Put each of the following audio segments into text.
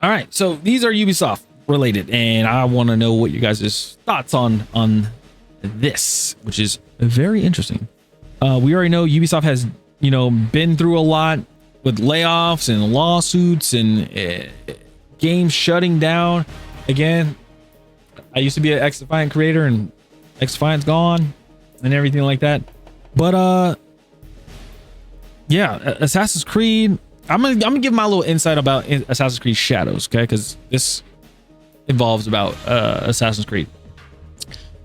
All right, so these are Ubisoft related, and I want to know what you guys' thoughts on this, which is very interesting. We already know Ubisoft has, been through a lot with layoffs and lawsuits and games shutting down. Again, I used to be an X-Defiant creator, and X-Defiant's gone and everything like that. But yeah, Assassin's Creed. I'm gonna give my little insight about Assassin's Creed Shadows, okay? Because this involves about Assassin's Creed.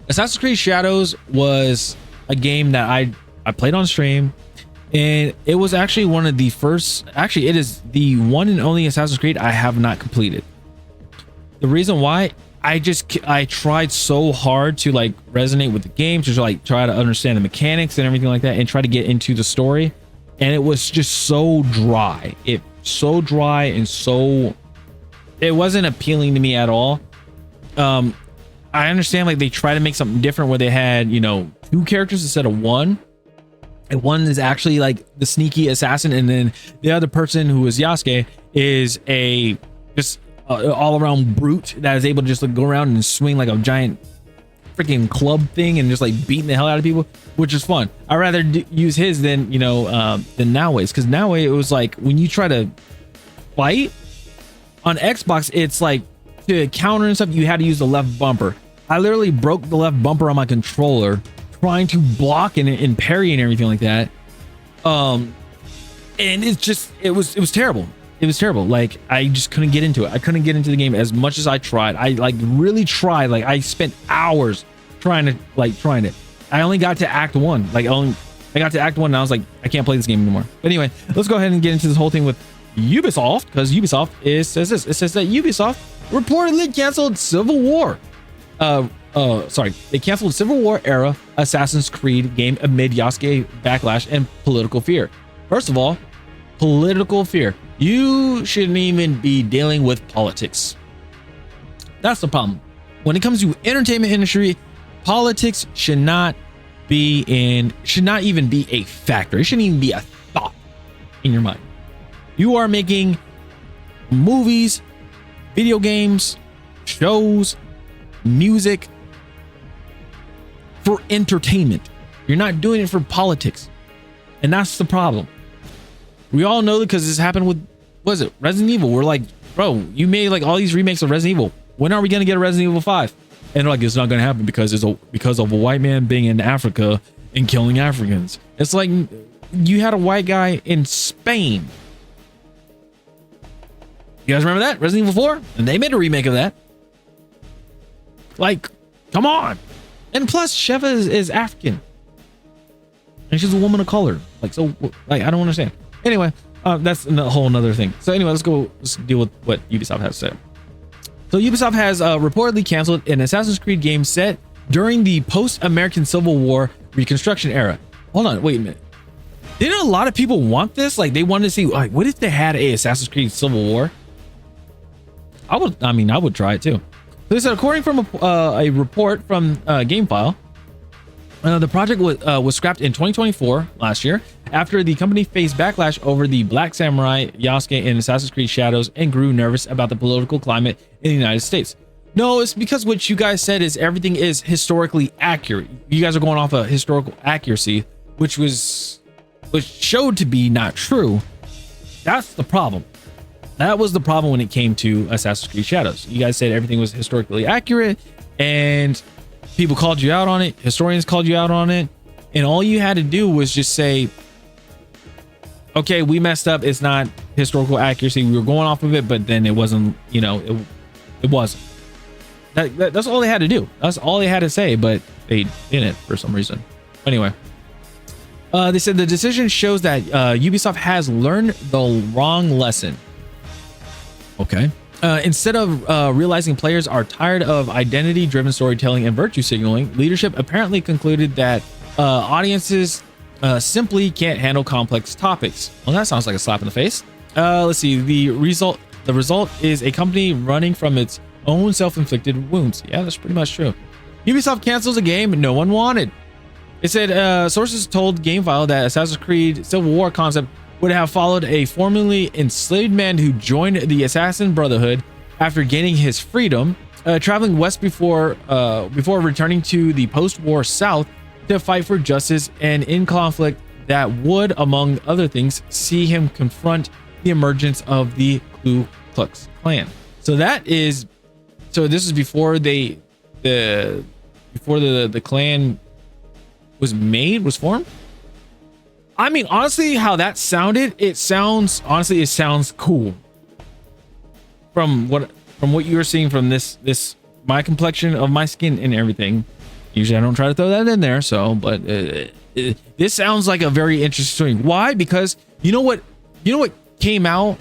Assassin's Creed Shadows was a game that I played on stream, and it was actually one of the first. Actually, it is the one and only Assassin's Creed I have not completed. The reason why, I tried so hard to like resonate with the game, to like try to understand the mechanics and everything like that, and try to get into the story. And it was just so dry. It wasn't appealing to me at all. I understand like they try to make something different where they had, 2 characters instead of 1. And one is actually like the sneaky assassin, and then the other person, who is Yasuke, is a just all around brute that is able to just like go around and swing like a giant freaking club thing and just like beating the hell out of people, which is fun. I'd rather use his than Naoe's, because Naoe, it was like when you try to fight on Xbox, it's like to counter and stuff, you had to use the left bumper. I literally broke the left bumper on my controller trying to block and parry and everything like that. And it was terrible. It was terrible. Like, I just couldn't get into it. I couldn't get into the game as much as I tried. I like really tried. Like, I spent hours trying it. I only got to Act 1. I got to Act 1 and I was like, I can't play this game anymore. But anyway, let's go ahead and get into this whole thing with Ubisoft, because Ubisoft says this. It says that Ubisoft reportedly canceled Civil War. They canceled Civil War era Assassin's Creed game amid Yasuke backlash and political fear. First of all, political fear. You shouldn't even be dealing with politics. That's the problem. When it comes to entertainment industry, politics should not even be a factor. It shouldn't even be a thought in your mind. You are making movies, video games, shows, music for entertainment. You're not doing it for politics. And that's the problem. We all know, because this happened with, what is it, Resident Evil. We're like, bro, you made like all these remakes of Resident Evil. When are we going to get a Resident Evil 5? And they're like, it's not going to happen because of a white man being in Africa and killing Africans. It's like, you had a white guy in Spain. You guys remember that? Resident Evil 4? And they made a remake of that. Like, come on. And plus, Sheva is African. And she's a woman of color. Like, so, like, I don't understand. Anyway, that's a whole nother thing. So anyway, let's deal with what Ubisoft has to say. So Ubisoft has reportedly canceled an Assassin's Creed game set during the post-American Civil War Reconstruction era. Hold on, wait a minute. Didn't a lot of people want this? Like, they wanted to see, like, what if they had a Assassin's Creed Civil War? I would try it too. So they said, according from a report from GameFile, the project was scrapped in 2024, last year, after the company faced backlash over the Black Samurai, Yasuke, in Assassin's Creed Shadows, and grew nervous about the political climate in the United States. No, it's because what you guys said is everything is historically accurate. You guys are going off of historical accuracy, which showed to be not true. That's the problem. That was the problem when it came to Assassin's Creed Shadows. You guys said everything was historically accurate, and people called you out on it. Historians called you out on it. And all you had to do was just say, okay, we messed up. It's not historical accuracy. We were going off of it, but then it wasn't, it wasn't. That's all they had to do. That's all they had to say, but they didn't for some reason. Anyway, they said the decision shows that Ubisoft has learned the wrong lesson. Okay. Instead of realizing players are tired of identity-driven storytelling and virtue signaling, leadership apparently concluded that audiences simply can't handle complex topics. Well, that sounds like a slap in the face. Let's see. The result is a company running from its own self-inflicted wounds. Yeah, that's pretty much true. Ubisoft cancels a game no one wanted. It said sources told GameFile that Assassin's Creed Civil War concept would have followed a formerly enslaved man who joined the Assassin Brotherhood after gaining his freedom, traveling west before returning to the post-war South to fight for justice, and in conflict that would, among other things, see him confront the emergence of the Ku Klux Klan. So this is before the Klan was formed. I mean, honestly, how that sounded, it sounds cool. From what you're seeing from this my complexion of my skin and everything. Usually I don't try to throw that in there, so but this sounds like a very interesting story. Why? Because you know what came out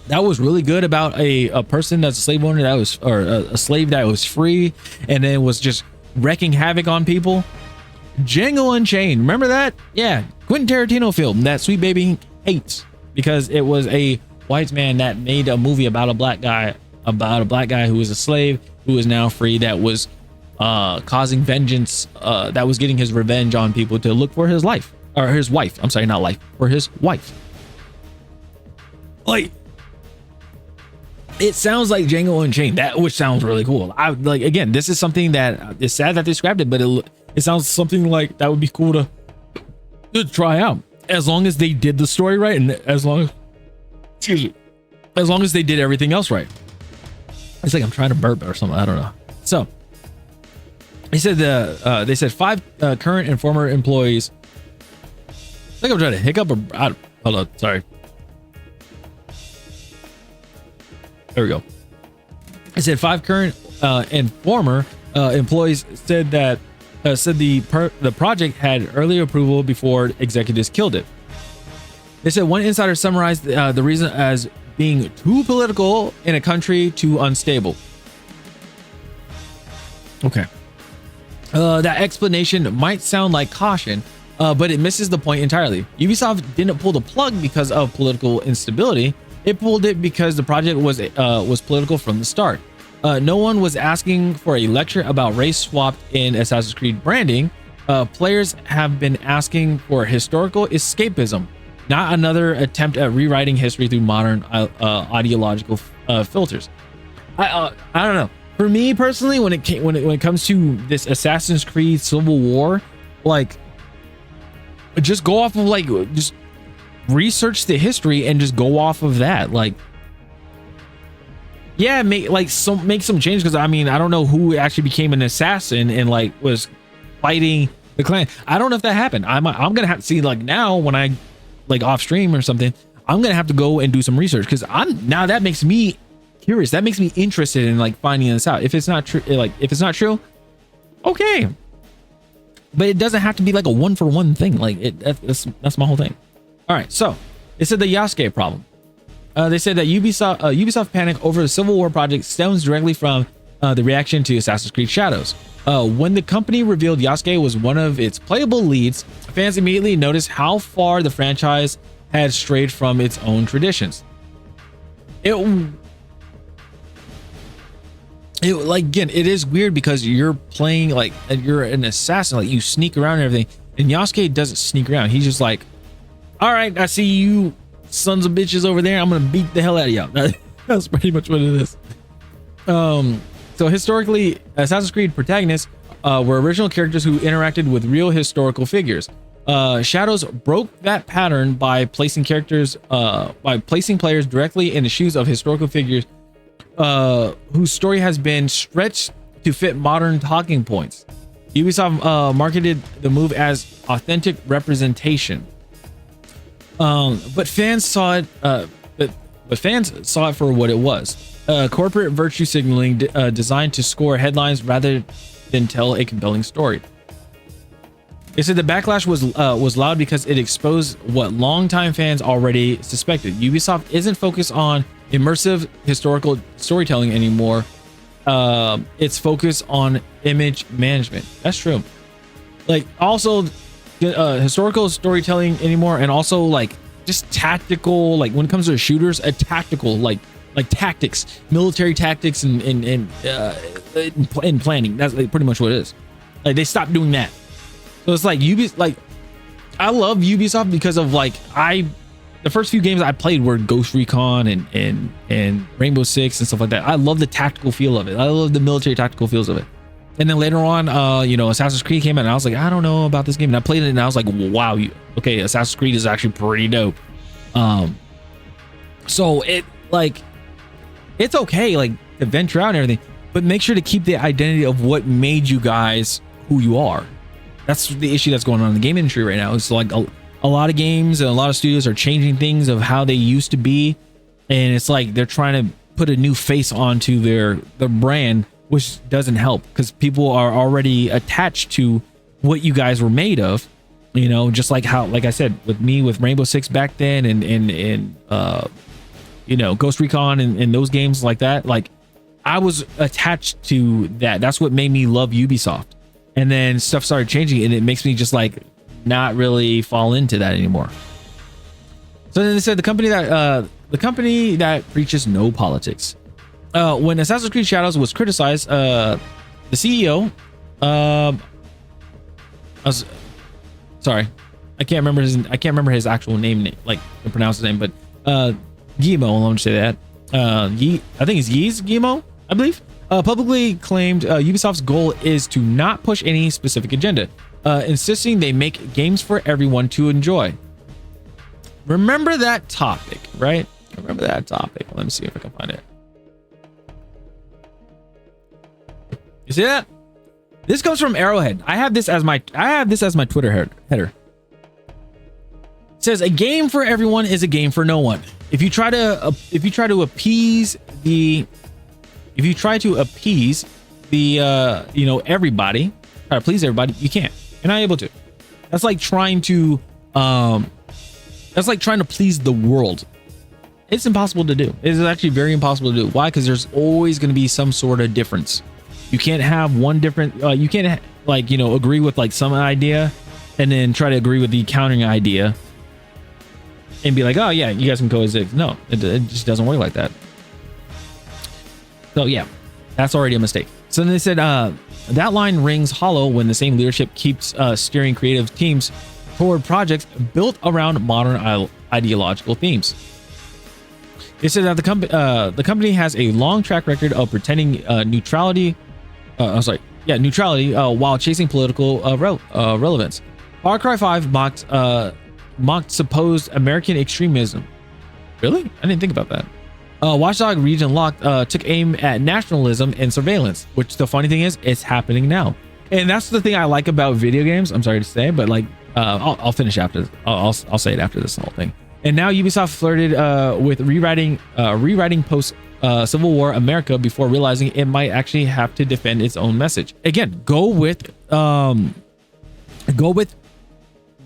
that was really good about a person that's a slave owner or a slave that was free and then was just wrecking havoc on people. Django Unchained, remember that? Yeah, Quentin Tarantino film that Sweet Baby hates because it was a white man that made a movie about a black guy who was a slave who is now free, that was causing vengeance, that was getting his revenge on people to look for his life, or his wife. I'm sorry, not life, for his wife. Like, it sounds like Django Unchained, which sounds really cool. I like, again, this is something that is sad that they scrapped it, but it sounds something like that would be cool to try out, as long as they did the story right, and as long as they did everything else right. It's like I'm trying to burp or something. I don't know. So they said 5 current and former employees. I think I'm trying to hiccup or hold on. Sorry. There we go. I said 5 current and former employees said that the project had early approval before executives killed it. They said one insider summarized the reason as being too political in a country too unstable. Okay. That explanation might sound like caution, but it misses the point entirely. Ubisoft didn't pull the plug because of political instability. It pulled it because the project was political from the start. No one was asking for a lecture about race swapped in Assassin's Creed branding. Players have been asking for historical escapism, not another attempt at rewriting history through modern ideological filters. I don't know. For me personally, when it comes to this Assassin's Creed Civil War, like, just go off of just research the history and just go off of that. Like, yeah, make some change, because I mean, I don't know who actually became an assassin and was fighting the clan. I don't know if that happened. I'm gonna have to see, now when I off stream or something, I'm gonna have to go and do some research, because now that makes me curious. That makes me interested in finding this out. If it's not true, if it's not true, okay, but it doesn't have to be a 1-for-1 thing. That's my whole thing. All right, so they said the Yasuke problem. They said that Ubisoft panic over the Civil War project stems directly from the reaction to Assassin's Creed Shadows. When the company revealed Yasuke was one of its playable leads, fans immediately noticed how far the franchise had strayed from its own traditions. Again, it is weird because you're playing you're an assassin, you sneak around and everything, and Yasuke doesn't sneak around. He's just all right, I see you sons of bitches over there, I'm gonna beat the hell out of y'all. That's pretty much what it is. So historically, Assassin's Creed protagonists were original characters who interacted with real historical figures. Shadows broke that pattern by placing players directly in the shoes of historical figures whose story has been stretched to fit modern talking points. Ubisoft marketed the move as authentic representation. But fans saw it for what it was. Corporate virtue signaling designed to score headlines rather than tell a compelling story. They said the backlash was loud because it exposed what longtime fans already suspected. Ubisoft isn't focused on immersive historical storytelling anymore. It's focused on image management. That's true. Also historical storytelling anymore, and also just tactical, when it comes to shooters, a tactical tactics, military tactics, and planning. That's pretty much what it is. They stopped doing that. So it's I love Ubisoft because of the first few games I played were Ghost Recon and Rainbow Six and stuff like that. I love the tactical feel of it. I love the military tactical feels of it. And then later on, you know, Assassin's Creed came out and I was like, I don't know about this game. And I played it and I was like, wow, okay, Assassin's Creed is actually pretty dope. So it like, it's okay, like to venture out and everything, but make sure to keep the identity of what made you guys who you are. That's the issue that's going on in the game industry right now. It's like a lot of games and a lot of studios are changing things of how they used to be. And it's like, they're trying to put a new face onto their brand, which doesn't help because people are already attached to what you guys were made of, you know, just like how, like I said, with me, with Rainbow Six back then and you know, Ghost Recon and those games like that, like I was attached to that. That's what made me love Ubisoft. And then stuff started changing and it makes me just like not really fall into that anymore. So then they said the company that preaches no politics. When Assassin's Creed Shadows was criticized, the CEO, sorry, I can't remember his actual name, like to pronounce his name, but Guillemot, let me say that. I think it's Yves Guillemot, I believe. Publicly claimed Ubisoft's goal is to not push any specific agenda, insisting they make games for everyone to enjoy. Remember that topic, right? Remember that topic. Let me see if I can find it. You see that? This comes from Arrowhead. I have this as my Twitter header. It says a game for everyone is a game for no one. If you try to appease the you know, everybody, try to please everybody, you can't. You're not able to. That's like trying to please the world. It's impossible to do. It's actually very impossible to do. Why? Because there's always going to be some sort of difference. You can't have one different, you can't like, you know, agree with like some idea and then try to agree with the countering idea and be like, oh yeah, you guys can coexist. No, it just doesn't work like that. So yeah, that's already a mistake. So then they said that line rings hollow when the same leadership keeps steering creative teams toward projects built around modern ideological themes. They said that the company has a long track record of pretending neutrality while chasing political relevance. Far Cry 5 mocked supposed American extremism. Really? I didn't think about that. Watchdog Region Locked took aim at nationalism and surveillance, which the funny thing is, it's happening now. And that's the thing I like about video games. I'm sorry to say, but like, I'll finish after. I'll say it after this whole thing. And now Ubisoft flirted with rewriting post Civil War America before realizing it might actually have to defend its own message. Again, go with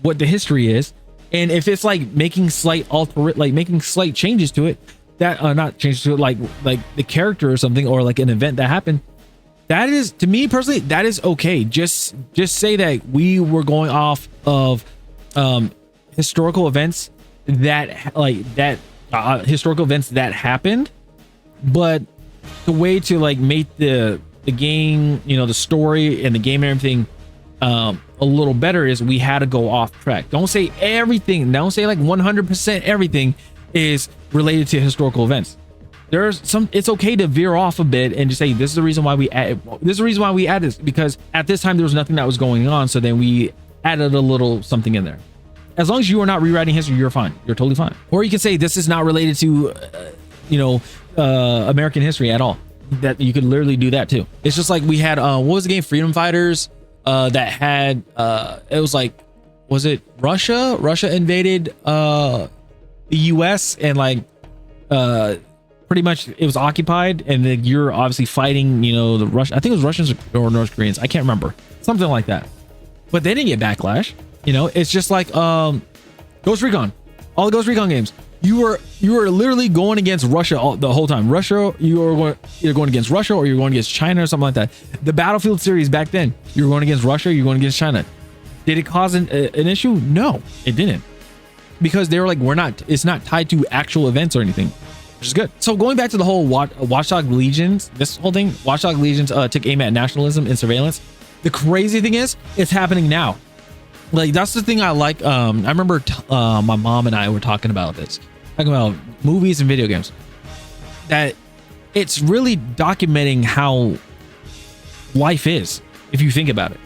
what the history is, and if it's like making slight changes to it, that not changes to it, like the character or something, or like an event that happened, that is, to me personally, that is okay. Just say that we were going off of historical events that historical events that happened, but the way to like make the game, you know, the story and the game and everything a little better is we had to go off track. Don't say everything. Don't say like 100% everything is related to historical events. There's some, it's okay to veer off a bit and just say, this is the reason why we added this, because at this time there was nothing that was going on. So then we added a little something in there. As long as you are not rewriting history, you're fine. You're totally fine. Or you can say this is not related to, American history at all. That you could literally do that too. It's just like we had, what was the game? Freedom Fighters, that had, it was like, was it Russia? Russia invaded, the US and like, pretty much it was occupied, and then you're obviously fighting, you know, the Russian, I think it was Russians or North Koreans. I can't remember. Something like that. But they didn't get backlash. You know, it's just like Ghost Recon, all the Ghost Recon games. You were literally going against Russia the whole time. Russia, you were either going against Russia or you're going against China or something like that. The Battlefield series back then, you were going against Russia, you're going against China. Did it cause an issue? No, it didn't, because they were like, it's not tied to actual events or anything, which is good. So going back to the whole Watchdog Legions, this whole thing, Watchdog Legions took aim at nationalism and surveillance. The crazy thing is, it's happening now. Like that's the thing I like. I remember my mom and I were talking about this, talking about movies and video games, that it's really documenting how life is if you think about it.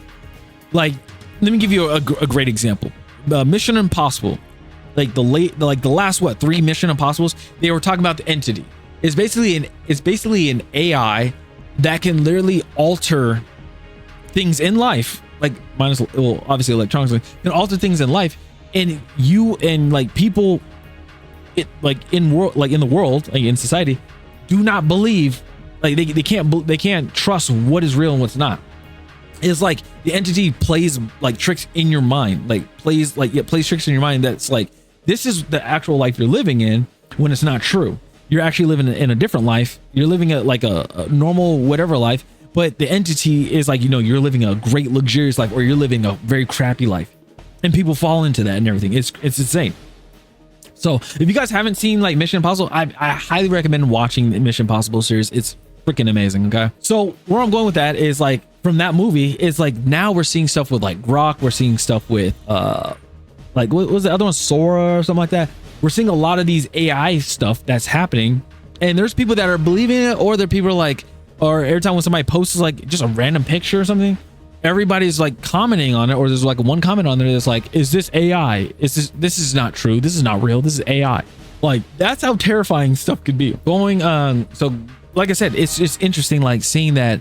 Like, let me give you a great example. Mission Impossible, like the last what 3 Mission Impossibles, they were talking about the entity. It's basically an AI that can literally alter things in life, like minus, well, obviously electronics, can alter things in life, and you and like people, it like in the world, like in society, do not believe, like they can't trust what is real and what's not. It's like the entity plays like tricks in your mind, plays tricks in your mind. That's like, this is the actual life you're living in, when it's not true. You're actually living in a different life. You're living a normal whatever life, but the entity is like, you're living a great luxurious life, or you're living a very crappy life, and people fall into that and everything. It's insane. So if you guys haven't seen like Mission Impossible, I highly recommend watching the Mission Impossible series. It's freaking amazing. Okay, so where I'm going with that is like, from that movie, is like now we're seeing stuff with like Grok, we're seeing stuff with like what was the other one, Sora or something like that. We're seeing a lot of these AI stuff that's happening, and there's people that are believing it, or there are people like, or every time when somebody posts like just a random picture or something, everybody's like commenting on it, or there's like one comment on there that's like, is this AI? This is not true, this is not real, this is AI. Like, that's how terrifying stuff could be going on. So like I said, it's just interesting, like seeing that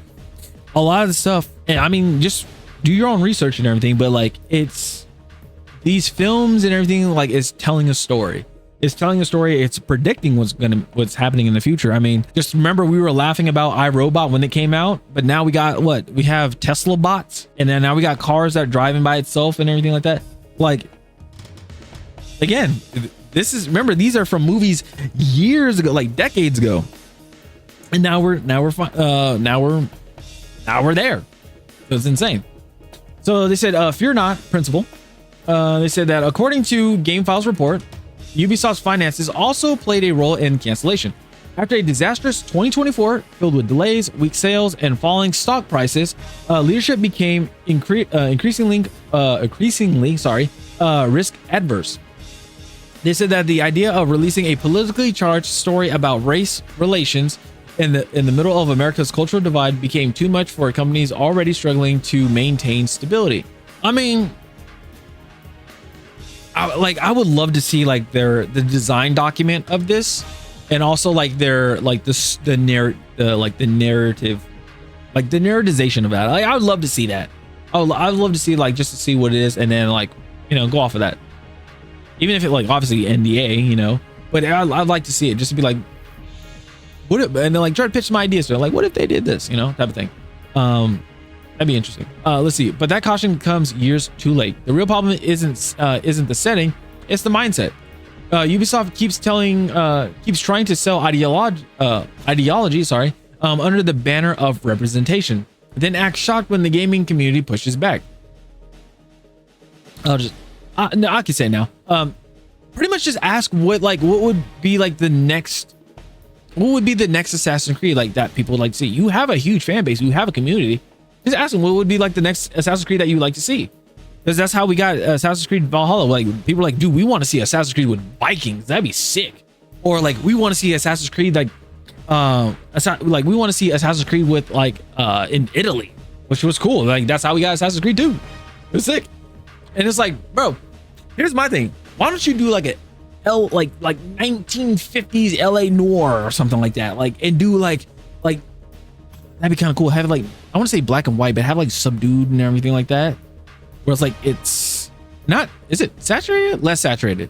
a lot of the stuff, and I mean, just do your own research and everything, but like, it's these films and everything, like, is telling a story. It's telling a story. It's predicting what's happening in the future. I mean, just remember, we were laughing about iRobot when it came out, but now we got what? We have Tesla bots, and then now we got cars that are driving by itself and everything like that. Like, again, remember, these are from movies years ago, like decades ago, and now we're there. It's insane. So they said, fear not, principal. They said that according to GameFile's report, Ubisoft's finances also played a role in cancellation. After a disastrous 2024 filled with delays, weak sales, and falling stock prices, leadership became increasingly risk adverse. They said that the idea of releasing a politically charged story about race relations in the middle of America's cultural divide became too much for companies already struggling to maintain stability. I mean, I would love to see like the design document of this, and also like their like the narrative, like the narratization of that. Like, I would love to see that. I'd love to see, like, just to see what it is, and then like, go off of that. Even if it, like, obviously NDA, but I'd like to see it just to be like, what if, and then like try to pitch some ideas to it, like, what if they did this, type of thing. That'd be interesting. Let's see. But that caution comes years too late. The real problem isn't the setting, it's the mindset. Ubisoft keeps trying to sell ideology, under the banner of representation, then act shocked when the gaming community pushes back. No, I can say it now. Pretty much just ask what would be like the next. What would be the next Assassin's Creed, like, that people would like to see? You have a huge fan base. You have a community. Just ask them what would be like the next Assassin's Creed that you would like to see. Because that's how we got Assassin's Creed Valhalla. Like, people are like, dude, we want to see Assassin's Creed with Vikings. That'd be sick. Or like, we want to see Assassin's Creed we want to see Assassin's Creed with in Italy, which was cool. Like, that's how we got Assassin's Creed 2. It was sick. And it's like, bro, here's my thing. Why don't you do like a 1950s LA noir or something like that, and do like that'd be kind of cool. Have it I want to say black and white, but have like subdued and everything like that, where it's like, it's not, is it saturated, less saturated,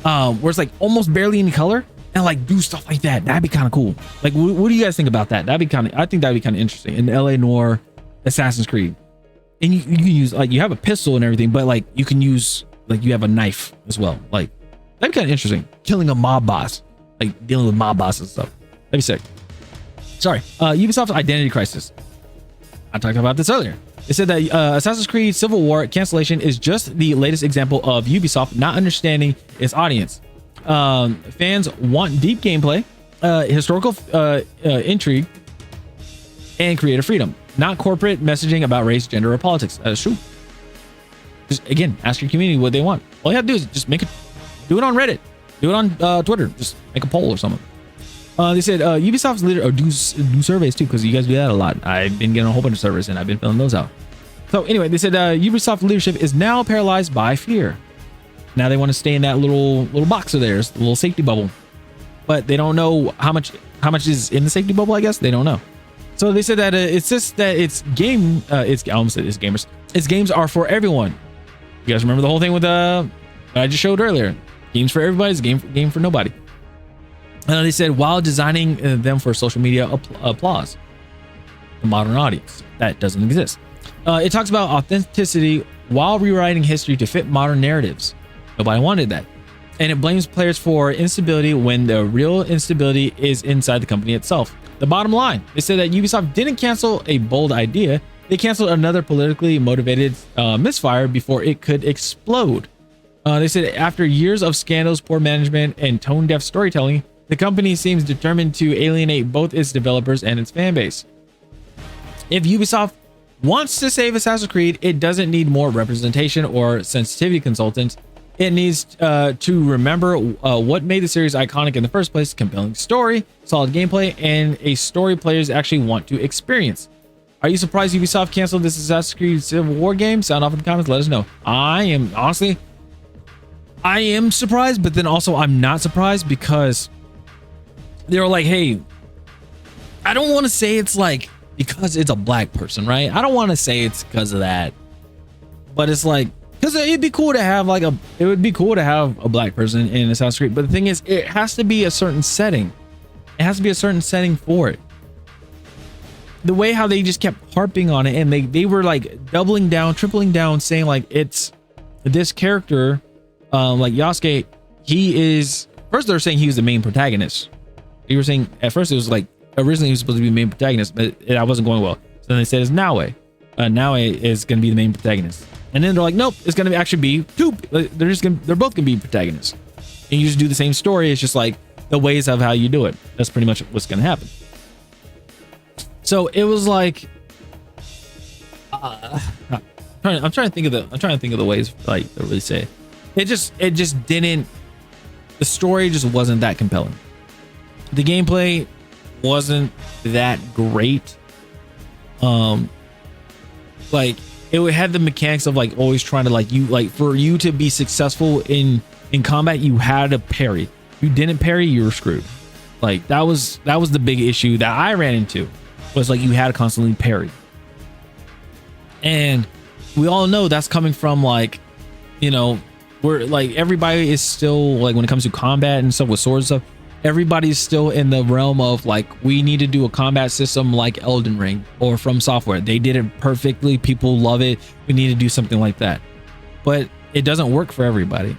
where it's like almost barely any color, and like do stuff like that. That'd be kind of cool. Like, what do you guys think about that? I think that'd be kind of interesting. In LA noir Assassin's Creed, and you can use, like, you have a pistol and everything, but like you can use, like, you have a knife as well. Like, that'd be kind of interesting. Killing a mob boss, like dealing with mob bosses and stuff. That'd be sick. Sorry. Ubisoft's identity crisis. I talked about this earlier. It said that Assassin's Creed Civil War cancellation is just the latest example of Ubisoft not understanding its audience. Fans want deep gameplay, historical intrigue, and creative freedom, not corporate messaging about race, gender, or politics. That is true. Just again, ask your community what they want. All you have to do is just do it on Reddit, do it on Twitter, just make a poll or something. They said Ubisoft's leader, or do surveys too, because you guys do that a lot. I've been getting a whole bunch of surveys and I've been filling those out. So anyway, they said Ubisoft leadership is now paralyzed by fear. Now they want to stay in that little box of theirs, the little safety bubble, but they don't know how much is in the safety bubble. I guess they don't know. So they said that it's just that its gamers. Its games are for everyone. You guys remember the whole thing with what I just showed earlier? Games for everybody's game for nobody. They said while designing them for social media applause, the modern audience that doesn't exist. It talks about authenticity while rewriting history to fit modern narratives. Nobody wanted that. And it blames players for instability when the real instability is inside the company itself. The bottom line, they said that Ubisoft didn't cancel a bold idea. They canceled another politically motivated misfire before it could explode. They said after years of scandals, poor management, and tone-deaf storytelling, the company seems determined to alienate both its developers and its fan base. If Ubisoft wants to save Assassin's Creed, it doesn't need more representation or sensitivity consultants. It needs to remember what made the series iconic in the first place: compelling story, solid gameplay, and a story players actually want to experience. Are you surprised Ubisoft canceled this Assassin's Creed Civil War game? Sound off in the comments, let us know. I am surprised, but then also I'm not surprised, because they were like, hey, I don't want to say it's like because it's a black person, right? I don't want to say it's because of that, but it's like, because it'd be cool to have a black person in Assassin's Creed. But the thing is, it has to be a certain setting. It has to be a certain setting for it. The way how they just kept harping on it, and they were like doubling down, tripling down, saying like it's this character, like Yasuke, he is, first they're saying he was the main protagonist. They were saying at first it was like originally he was supposed to be the main protagonist, but that wasn't going well. So then they said it's Naue. Naue is going to be the main protagonist. And then they're like, nope, it's going to actually be two. They're both going to be protagonists. And you just do the same story. It's just like the ways of how you do it. That's pretty much what's going to happen. So it was like, I'm trying to think of the ways like to really say it. It just didn't. The story just wasn't that compelling. The gameplay wasn't that great. Like it had the mechanics of like always trying to for you to be successful in combat, you had to parry. If you didn't parry, you were screwed. Like that was the big issue that I ran into, was like you had to constantly parry. And we all know that's coming from like, you know, where like everybody is still like, when it comes to combat and stuff with swords and stuff, everybody's still in the realm of like, we need to do a combat system like Elden Ring or From Software. They did it perfectly. People love it. We need to do something like that. But it doesn't work for everybody.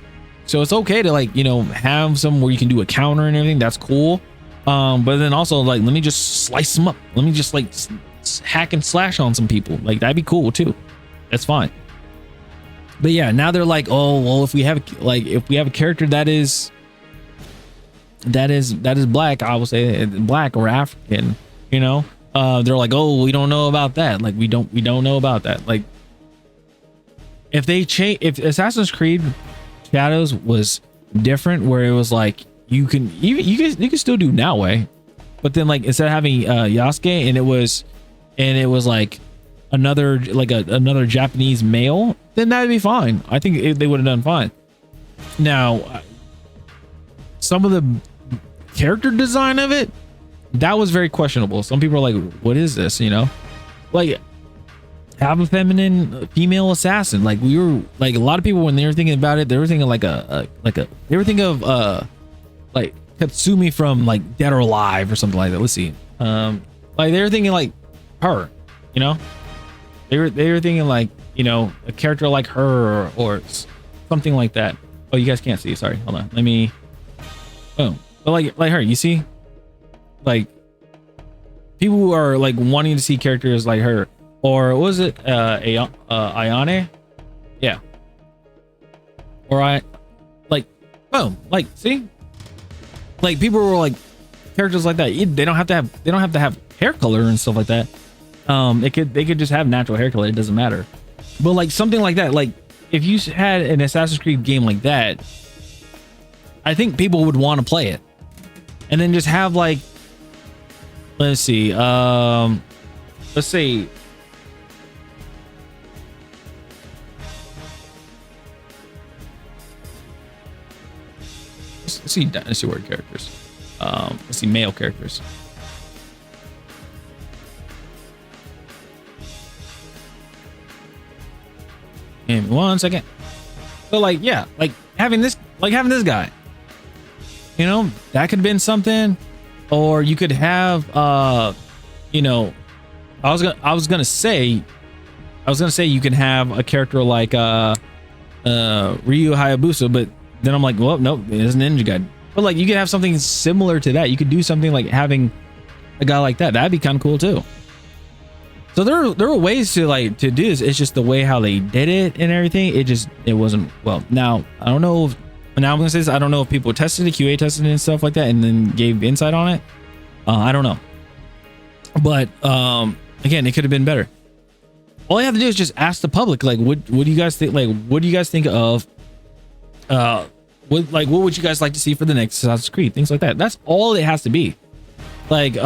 So it's okay to like, you know, have some where you can do a counter and everything. That's cool. But then also like, let me just slice them up. Let me just like hack and slash on some people. Like that'd be cool too. That's fine. But yeah, now they're like, oh, well, if we have a character that is black, I will say black or African, you know, they're like, oh, we don't know about that. Like we don't know about that. Like if Assassin's Creed Shadows was different, where it was like you can still do Naue, but then like instead of having Yasuke and it was like another Japanese male, then that'd be fine. I think they would have done fine. Now some of the character design of it, that was very questionable. Some people are like, what is this, you know? Like have a female assassin. Like we were like, a lot of people when they were thinking about it, they were thinking like they were thinking of like Katsumi from like Dead or Alive or something like that. Let's see. Like they were thinking like her, you know? They were thinking like, you know, a character like her or something like that. Oh, you guys can't see. Sorry. Hold on. Let me. Oh, but like her, you see, like people who are like wanting to see characters like her, or what was it? Ayane? Yeah. Or boom. Like, see, like people were like characters like that. They don't have to have hair color and stuff like that. They could just have natural hair color. It doesn't matter. But like something like that, like if you had an Assassin's Creed game like that, I think people would want to play it. And then just have like, let's see, let's say, let's see Dynasty Warrior characters. Let's see male characters. Give me 1 second. So like, yeah, like having this guy, you know, that could have been something. Or you could have, you know, I was gonna say you can have a character like Ryu Hayabusa, but then I'm like, well, nope, it is a ninja guy. But like, you could have something similar to that. You could do something like having a guy like that. That'd be kind of cool too. So there were ways to do this. It's just the way how they did it and everything. It wasn't well. Now I don't know. Now I'm gonna say this. I don't know if people tested it, QA tested it and stuff like that, and then gave insight on it. I don't know. But again, it could have been better. All you have to do is just ask the public, like, what do you guys think? Like, what do you guys think of? What would you guys like to see for the next Assassin's Creed? Things like that. That's all it has to be. Like,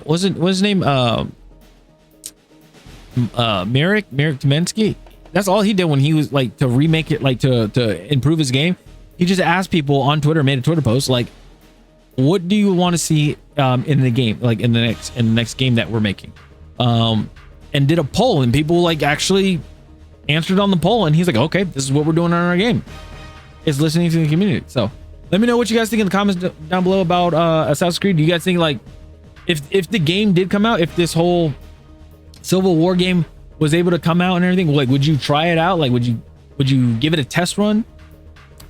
what's his name? Merrick Timensky. That's all he did when he was like to remake it, like to improve his game. He just asked people on Twitter, made a Twitter post like, what do you want to see in the game, like in the next game that we're making, and did a poll, and people like actually answered on the poll, and he's like, okay, this is what we're doing on our game. It's listening to the community. So let me know what you guys think in the comments down below about Assassin's Creed. Do you guys think like if the game did come out, if this whole Civil War game was able to come out and everything, like would you try it out? Like would you give it a test run?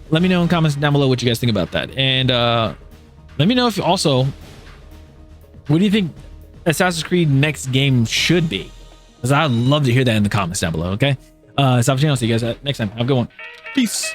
Let me know in the comments down below what you guys think about that. And let me know if also, what do you think Assassin's Creed next game should be? Because I'd love to hear that in the comments down below. Okay, so I'll see you guys next time. Have a good one. Peace.